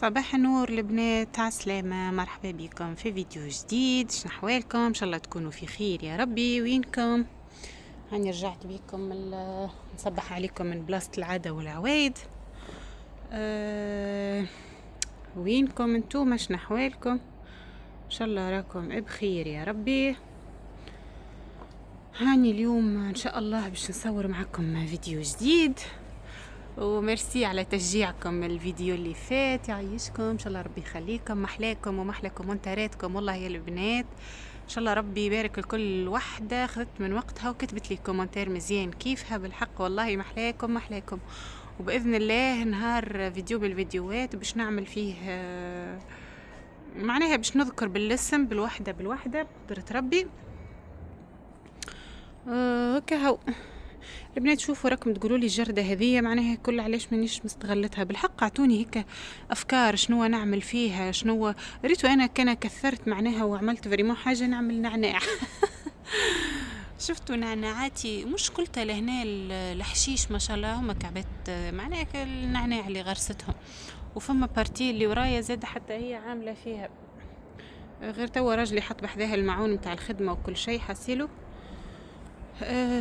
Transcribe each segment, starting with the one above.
صباح النور البنات، عسلامة، مرحبا بكم في فيديو جديد. شنو احوالكم؟ ان شاء الله تكونوا في خير يا ربي. وينكم؟ هاني رجعت بكم نصبح عليكم من بلاصة العادة والعوايد. أه... وينكم انتوما؟ شنو احوالكم؟ ان شاء الله راكم بخير يا ربي. هاني اليوم ان شاء الله باش نصور معكم فيديو جديد، وميرسي على تشجيعكم الفيديو اللي فات، يعيشكم ان شاء الله ربي يخليكم، محلاكم ومحلى كومنتاراتكم والله يا البنات. ان شاء الله ربي يبارك لكل وحده خذت من وقتها وكتبت لي كومنتار مزيان كيفها، بالحق والله محلاكم. وباذن الله نهار فيديو بالفيديوهات باش نعمل فيه معناها باش نذكر بالاسم بالوحده بقدرة ربي. هكا هو البنات. شوفوا راكم تقولوا لي الجردة هذه معناها كل علاش مانيش مستغلتها، بالحق اعطوني هيك افكار شنو نعمل فيها، شنو ريتو انا كان كثرت معناها وعملت فريمون حاجة نعمل نعناع. شفتوا نعناعاتي مشكلتها لهنا الحشيش ما شاء الله هما كعبات معناها النعناع اللي غرستهم، وفما بارتي اللي ورايا زاد حتى هي عاملة فيها، غير توا راجلي حط بحذاها المعون متاع الخدمة وكل شيء حسيله.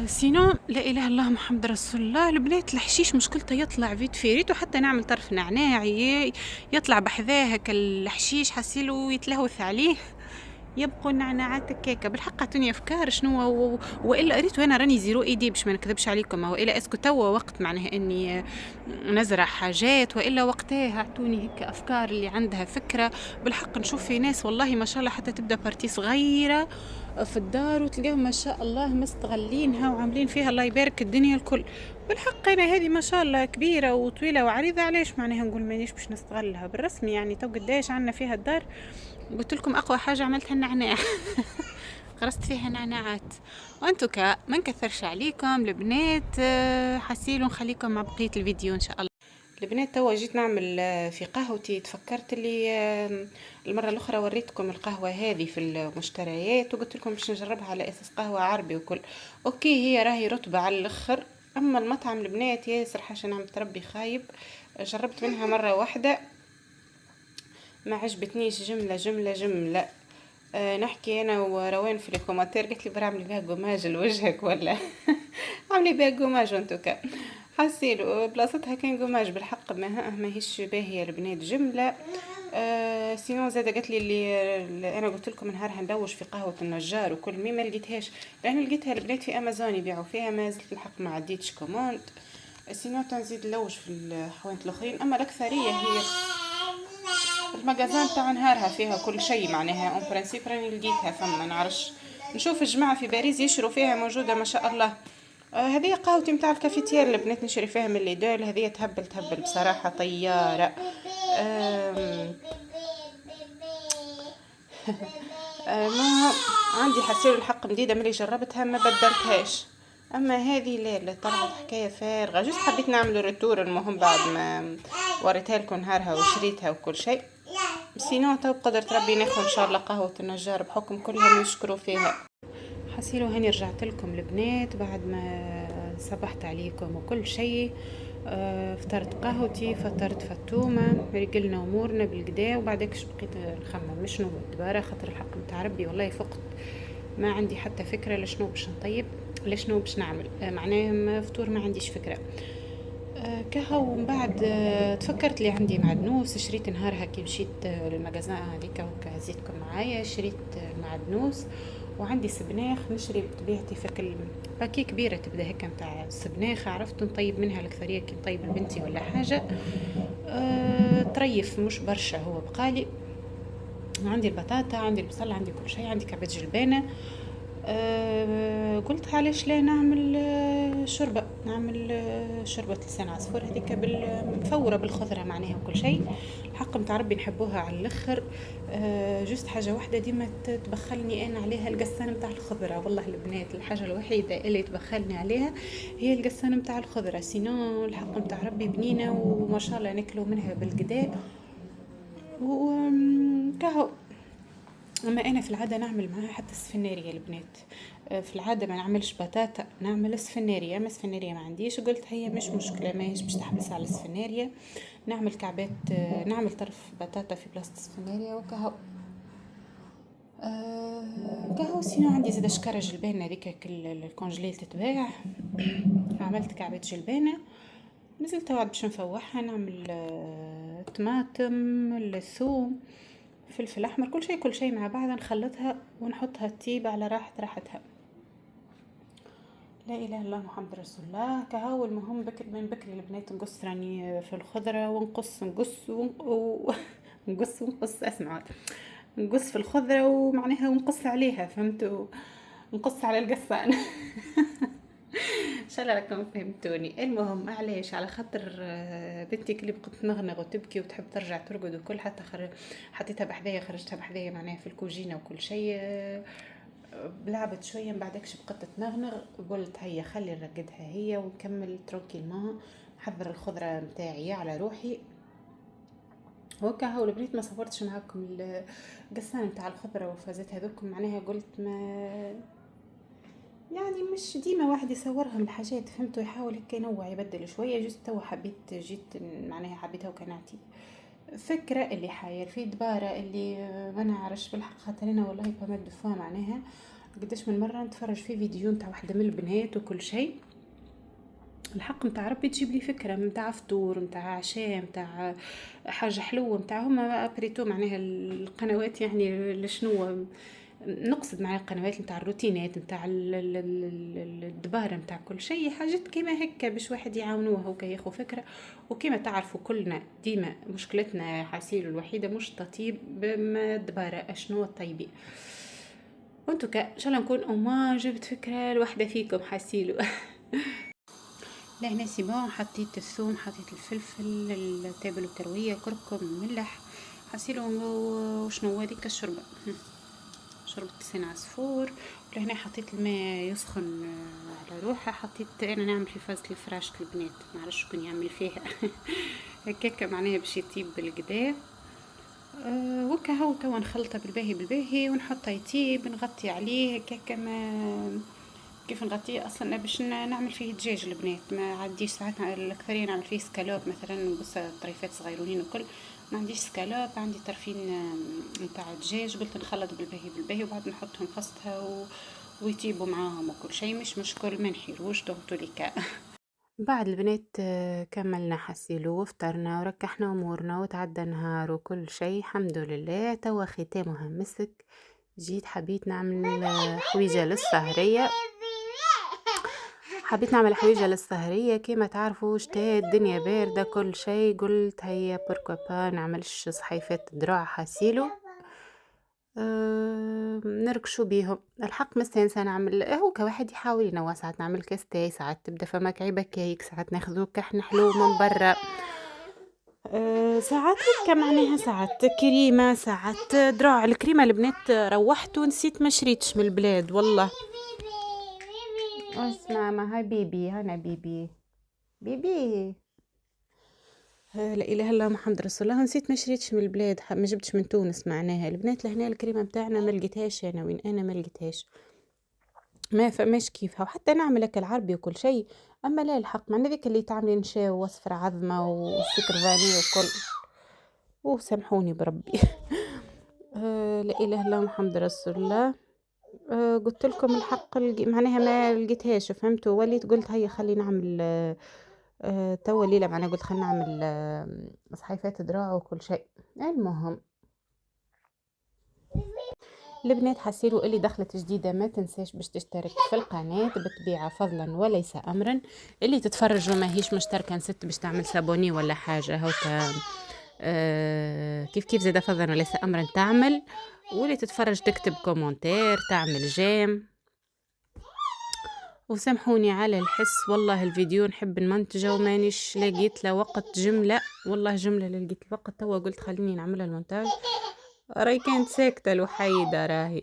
سينو لا اله الا الله محمد رسول الله. البنات الحشيش مشكلته يطلع فيت في ريتو حتى نعمل طرف نعناع يطلع بحذاه كالحشيش حسيلو يتلهوث عليه، يبقوا النعناعات كيكه. بالحق اعطوني افكار شنو والا قريت وانا راني زيرو ايدي باش ما نكذبش عليكم، والا اسكو توا وقت معناها اني نزرع حاجات، والا وقتها اعطوني هيك افكار اللي عندها فكره. بالحق نشوف في ناس والله ما شاء الله حتى تبدا بارتي صغيره في الدار وتلقاهم ما شاء الله مستغلينها وعاملين فيها الله يبارك الدنيا الكل. بالحق انا هذه ما شاء الله كبيره وطويله وعريضه، علاش معناها نقول مانيش باش نستغلها بالرسمي؟ يعني تو قداش عندنا فيها الدار. قلت لكم اقوى حاجه عملتها النعناع. غرست فيها نعناعات. وانتو ما نكثرش عليكم البنات، حسيلو نخليكم مع بقيه الفيديو ان شاء الله. البنات توا جيت نعمل في قهوتي، تفكرت اللي المره الاخرى وريتكم القهوه هذه في المشتريات وقلت لكم باش نجربها على اساس قهوه عربي وكل. اوكي هي راهي رطبه على الاخر، اما المطعم البنات ياسر حاجه نعم تربي خايب. جربت منها مره واحده ما عجبتنيش، جمله. نحكي انا وروان في الكومنتير، قلت لي برعملي بها قماج لوجهك ولا عملي بها قماج وانتوكا حسيلو بلاصتها كان قماج. بالحق ما هيش باهيه البنات جمله. سينو زاده قالت لي اللي انا قلت لكم نهارها ندوش في قهوه النجار وكل ما لقيتهاش، لان لقيتها البنات في امازون يبيعوا فيها، ما زلت الحق ما عديتش كوموند. سينو تنزيد نلوج في الحوانت الاخرين، اما الاكثريه هي المجازان تاع نهارها فيها كل شيء معناها اون برانسيب راني لقيتها. فما نعرفش نشوف الجماعه في باريس يشروا فيها موجوده ما شاء الله. هذه قهوتي متاع الكافيتير اللي بنات نشري فيها من ليدول، هذه تهبل بصراحه طياره. ما عندي حسيل الحق مديده ملي جربتها ما بدلتهاش، اما هذه لا طلعت حكايه فارغه. جست حبيت نعمل ريتور المهم بعد ما وريتها لكم نهارها وشريتها وكل شيء. سينو تو بقدرة ربي ناخذ ان شاء الله قهوه النجار بحكم كلهم يشكروا فيها. حسيلو هاني رجعت لكم البنات بعد ما صبحت عليكم وكل شيء. فطرت قهوتي، فطرت فتومه، رجلنا امورنا بالقدا، وبعدكش بقيت نخمم شنو الدباره، خاطر الحق نتاع ربي والله فقت ما عندي حتى فكره لشنو باش نطيب لشنو باش نعمل. معناها فطور ما عنديش فكره. كهو من بعد تفكرت لي عندي معدنوس، شريت نهارها كي مشيت للمجازان هذيك وكا زيتكم معايا، شريت معدنوس وعندي سبناخ نشري بطبيعتي في كل باكي كبيره تبدا هكا نتاع سبناخ، عرفت نطيب منها الاكثريه كي نطيب لبنتي ولا حاجه. طريف مش برشا هو بقالي. عندي البطاطا، عندي البصل، عندي كل شيء، عندي كعبة جلبانه. قلت علاش لا نعمل شوربه، نعمل شوربه لسان عصفور هذيك مفوره بالخضره معناها وكل شيء. الحق متاع ربي نحبوها على الاخر. جست حاجه واحده ديما تبخلني انا عليها، القسان متاع الخضره. والله البنات الحاجه الوحيده اللي تبخلني عليها هي القسان متاع الخضره، سينو الحق متاع ربي بنينه وما شاء الله ناكلوا منها بالقدا وكهو. اما انا في العاده نعمل معاها حتى السفناريه البنات. في العاده ما نعملش بطاطا، نعمل سفناريه. ما سفناريه ما عنديش، قلت هي مش مشكله، ما هيش باش تحبس على السفناريه. نعمل كعبات، نعمل طرف بطاطا في بلاصه السفناريه وكهو. كهو سينو عندي زاد شكرة جلبانة هذيك الكونجليل تتباع. عملت كعبات جلبانة. نزلت توعد باش نفوحها، نعمل طماطم، الثوم، فلفل احمر، كل شيء مع بعض، نخلطها ونحطها تطيب على راحتها. لا اله الا الله محمد رسول الله. كهو المهم من بكري البنات نقص راني في الخضره، ونقص اسمعوا، نقص في الخضره ومعناها ونقص عليها، فهمتوا؟ نقص على القصان. ان شاء الله راكم فهمتوني. المهم علاش؟ على خاطر بنتي كلي بقت تنغنغ وتبكي وتحب ترجع ترقد وكل، حطيتها بحذايا، خرجتها بحذايا معناها في الكوجينه وكل شيء. لعبت شويه من بعدكش بقت تنغنغ، قلت هيا خلي نرقدها هي ونكمل تروكيلمون، نحضر الخضره متاعي على روحي. وهكا هو البنات ما صورتش معاكم القصان متاع الخضره وفازت هذوك، معناها قلت ما يعني مش ديما واحد يصورهم الحاجات، فهمتوا؟ يحاول هكا ينوع يبدل شويه. جست توا جيت معناها حبيتها وكنعتي فكرة اللي حاير في دبارة اللي ما نعرفش بالحق، خاطر انا والله بمد فوا معناها قداش من مرة نتفرج في فيديو نتاع واحدة من البنات وكل شيء. الحق متاع ربي تجيب لي فكرة متاع فطور، متاع عشاء، متاع حاجة حلوة، متاع هما ابريتو معناها القنوات يعني لشنو نقصد مع القنوات متاع الروتينات متاع الدبارة متاع كل شيء، حاجات كيما هكا باش واحد يعاونوها وكا ياخو فكرة. وكيما تعرفوا كلنا ديما مشكلتنا حاسيلو الوحيدة مش تطيب بما الدبارة اشنو الطيبي. وانتو ان شاء الله نكون ما جبت فكرة الوحدة فيكم حاسيلو. لا هنا سي بون، حطيت الثوم، حطيت الفلفل، التابل والتروية، كركم، ملح، حسيلو وشنو هذيك الشوربة، شوربة لسان عصفور. ولهنا حطيت الماء يسخن على روحه. حطيت انا نعمل في فازة الفراش البنات، معرفش شكون يعمل فيها. هكاكا معناها باش يطيب بالقدا. وكا هو توا نخلطه بالباهي ونحطه يطيب، نغطي عليه هكاكا. ما كيف نغطيه اصلا باش نعمل فيه دجاج البنات، ما عنديش ساعات الاكثريه نعمل فيه سكالوب مثلا، بس طريفات صغيرونين وكل. ما عنديش سكالوب، عندي طرفين نتاع دجاج، قلت نخلط بالباهي وبعد نحطهم فصتها ويطيبوا معاهم وكل شيء، مش مشكل، ما نحيروش دوغتوليكا. بعد البنات كملنا حسيلو وفطرنا وركحنا امورنا وتعدى نهار وكل شيء الحمد لله. توا ختامها مسك، جيت حبيت نعمل حويجه للسهريه. حبيت نعمل حويجة للسهرية. كيما تعرفوا شتاء الدنيا باردة كل شيء، قلت هيا بوركوا با نعملش صحيفات دراع حسيلو. نركشوا بيهم. الحق مستانسة نعمل هو كواحد يحاول ينوع، ساعات نعمل كاستاي، ساعات تبدا فما كعيبة كيك، ساعات ناخذو كحن حلو من برا. ساعات هكا معناها، ساعات كريمة، ساعات دراع. الكريمة البنات روحت ونسيت ما شريتش من البلاد والله. اسمع ما هاي بيبي، هنا بيبي لا اله الا الله محمد رسول الله. نسيت ما شريتش من البلاد، ما جبتش من تونس معناها البنات لهنا. الكريمه بتاعنا ما لقيتهاش انا، وين انا ما لقيتهاش، ما فماش كيفها. وحتى نعملك العربي وكل شيء، اما لا الحق مع ذيك اللي تعملي نشاو وصفر عظمه وسكر فاني وكل. وسامحوني بربي. لا اله الا الله محمد رسول الله. قلت لكم الحق معناها ما لقيتهاش، فهمتوا؟ وليت قلت هيا خلي نعمل توا الليله معناها، قلت خلينا نعمل صحيفات دراع وكل شيء. المهم البنات حسيلو اللي دخلت جديده ما تنساش باش تشترك في القناه بالطبيعه فضلا وليس امرا. اللي تتفرج وما هيش مشتركه نسيت باش تعمل سابوني ولا حاجه هوكا. كيف زاده فضلا وليس امرا تعمل. واللي تتفرج تكتب كومنتير، تعمل جيم. وسامحوني على الحس والله، الفيديو نحب نمنتجه ومانيش لقيت له وقت. جملة والله جملة اللي لقيت الوقت توا قلت خليني نعملها المونتاج. راهي كانت ساكتة الوحيدة راهي.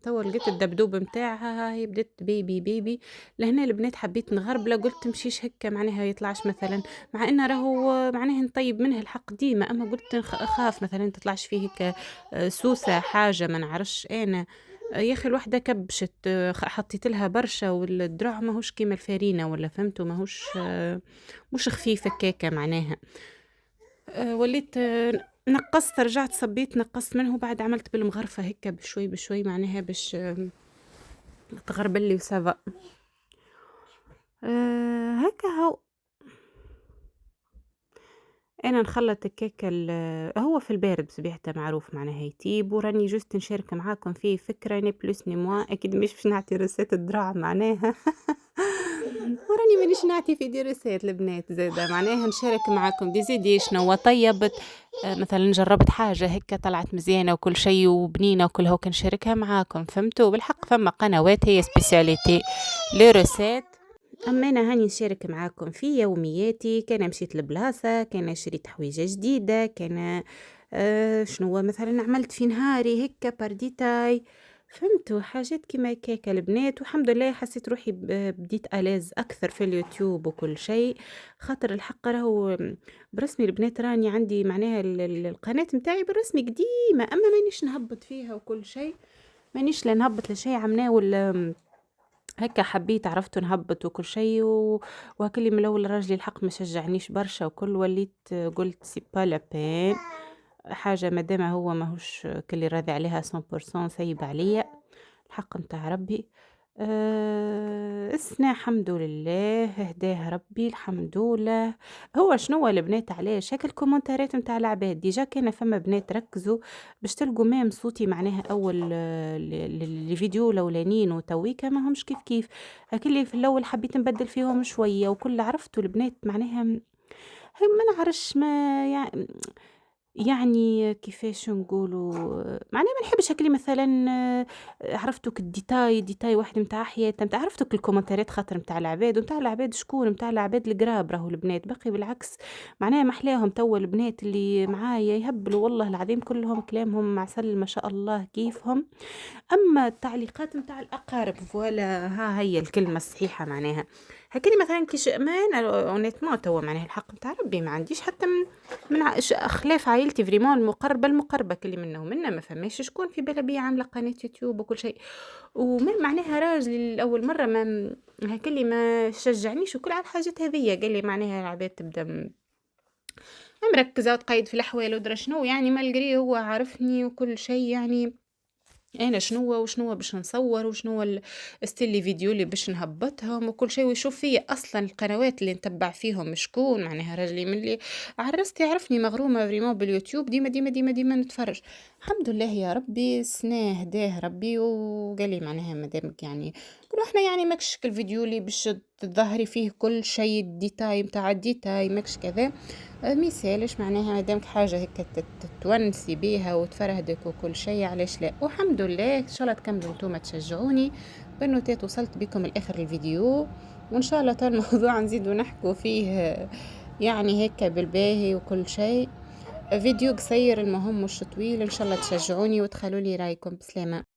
توا لقيت الدبدوب متاعها هي بدات بيبي بيبي. لهنا البنات حبيت نغربله، قلت مشيش هكا معناها يطلعش مثلا، مع انه راهو معناها نطيب منه الحق ديما، اما قلت اخاف مثلا تطلعش فيه هكا سوسه حاجه ما نعرفش انا. يا اخي الوحده كبشت، حطيت لها برشا، والدرع ماهوش كيما الفارينه ولا فهمتوا، ماهوش مش خفيف هكاكا معناها. وليت نقصت، رجعت صبيت نقصت منه، بعد عملت بالمغرفة هكا بشوي بشوي معناها باش تغربل لي وسافا. هكا هو. انا نخلط الكيك هو في البارد بصبيحته معروف معناها يطيب، وراني جوست نشارك معاكم فيه فكرة ني بلوس ني موان، اكيد مش باش نعطي رسالة الدراع معناها. وراني مانيش نعطي في دي رسالة البنات زاده، معناها نشارك معاكم دي زيدي شنو طيبت. مثلا جربت حاجة هيك طلعت مزيانة وكل شيء وبنينة وكل هو كنشاركها معاكم، فهمتوا؟ بالحق فما قنوات هي سبيسياليتي لي ريسيت، اما انا هاني نشارك معاكم في يومياتي. كان مشيت لبلاصه، كان شريت حويجه جديده، كان شنو مثلا عملت في نهاري هكا بارديتاي، فهمتوا؟ حاجات كيما هكاكا البنات. والحمد لله حسيت روحي بديت ألاز اكثر في اليوتيوب وكل شيء، خاطر الحق راهو برسمي البنات راني عندي معناها القناه متاعي بالرسمي قديمه، اما مانيش نهبط فيها وكل شيء، مانيش لا نهبط لشيء عمناه ولا هكا حبيت عرفت نهبط وكل شيء وهكلي من الاول راجلي الحق ما شجعنيش برشا وكل، وليت قلت سي با لا بين حاجه مادام هو ماهوش كلي راضي عليها 100% سيب عليا الحق نتاع ربي. السنة الحمد لله هداه ربي الحمد لله. هو شنو البنات علاش هكا الكومنتارات نتاع العباد ديجا كان فما بنات ركزوا باش تلقوا ميم صوتي معناها اول الفيديو الاولانيين وتويكا ما همش كيف كيف هكا اللي في الاول حبيت نبدل فيهم شويه وكل عرفتوا البنات معناها هم ما نعرفش ما يعني كيفاش نقولوا معناها ما نحبش هكلي مثلا عرفتك الديتاي واحد متاع حياتها متاع عرفتك الكومنتارات خاطر متاع العباد ومتاع العباد شكون متاع العباد القراب راهو البنات باقي بالعكس معناها محلاهم توا البنات اللي معايا يهبلوا والله العظيم كلهم كلامهم معسل ما شاء الله كيفهم. اما التعليقات متاع الاقارب فوالا ها هي الكلمه الصحيحه معناها هكذا مثلا كيش امان اونيتمون توا معناها الحق متاع ربي ما عنديش حتى خلاف عائلتي فريمون المقربه كل منهم منا ما فماش شكون في بالها بيا عامله قناه يوتيوب وكل شيء، وما معناها راجلي الاول مره ما هكلي ما شجعنيش وكل على الحاجات هذية قال لي معناها العباد تبدا مركزه وتقيد في الاحوال ودرا شنو يعني مالقري هو عارفني وكل شيء يعني انا شنو باش نصور وشنو ستيلي فيديو اللي باش نهبطهم وكل شيء ويشوف فيا اصلا القنوات اللي نتبع فيهم شكون معناها راجلي من اللي عرست يعرفني مغرومه فريمون باليوتيوب ديما ديما ديما ديما نتفرج. الحمد لله يا ربي سناه هداه ربي وقال لي معناها مادامك يعني قولوا احنا يعني ماكش الفيديو اللي باش تظهري فيه كل شيء الديتاي متاع الديتاي ماكش كذا مثالش معناها مادامك حاجة هيك تونسي بيها وتفرهدك وكل شيء علاش لا. والحمد لله ان شاء الله تكملوا نتوما تشجعوني بنوتات وصلت بكم لاخر الفيديو وان شاء الله تا الموضوع نزيدو نحكوا فيه يعني هيك بالباهي وكل شيء فيديو قصير المهم مش طويل ان شاء الله تشجعوني وتخلوا لي رايكم بسلامة.